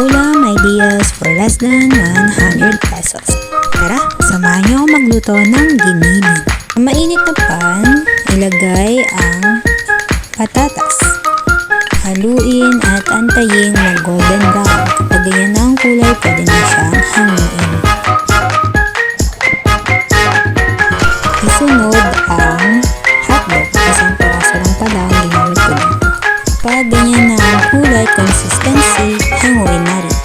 ulam ideas for less than 100 pesos. Tara, samahan niyo ako magluto ng giniling. Sa mainit na pan, ilagay ang patatas. Haluin at antayin na golden brown. Kapag ganyan na ang kulay, pwede na siyang hanguin. Isunod ang hotdog. Isang piraso lang pala ang ginamit ko dito. Kapag ganyan na ang kulay, consistency, hanguin na rin.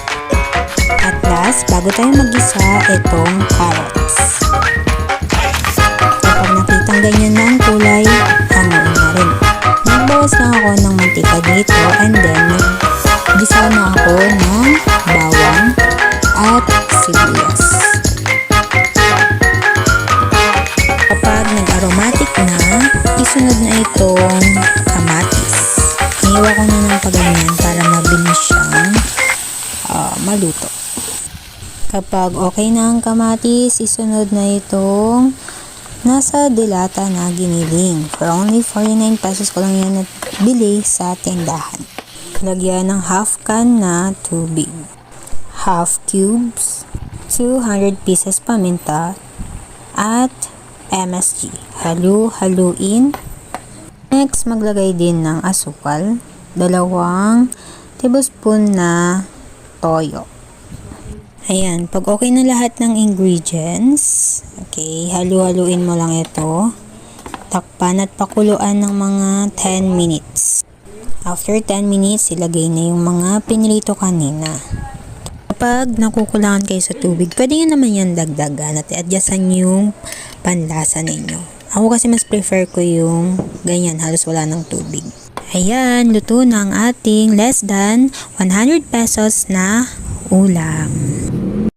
At last, bago tayo mag-isa, itong carrots. Kapag nakitang ganyan na ang kulay, hanguin na rin. Nagbawas na ako ng mantika dito and then nag-gisa na ako ng bawang at sibuyas. Kapag nag-aromatic na, isunod na itong kamatis. Iniwa ko na ng paganyan para mabilis siyang maluto. Kapag okay na ang kamatis, isunod na itong nasa dilata na giniling. For only 49 pesos ko lang yan bili sa tindahan. Lagyan ng half can na tubig. Half cubes, 200 pieces paminta, at MSG. Halu-haluin. Next, maglagay din ng asukal. 2 tablespoon na toyo. Ayan, pag okay na lahat ng ingredients, okay, halu-haluin mo lang ito. Takpan at pakuluan ng mga 10 minutes. After 10 minutes, ilagay na yung mga pinrito kanina. Kapag nakukulangan kayo sa tubig, pwede nyo naman yan dagdagan at adjustan yung panlasa ninyo. Ako kasi mas prefer ko yung ganyan, halos wala ng tubig. Ayan, luto na ang ating less than 100 pesos na ulam.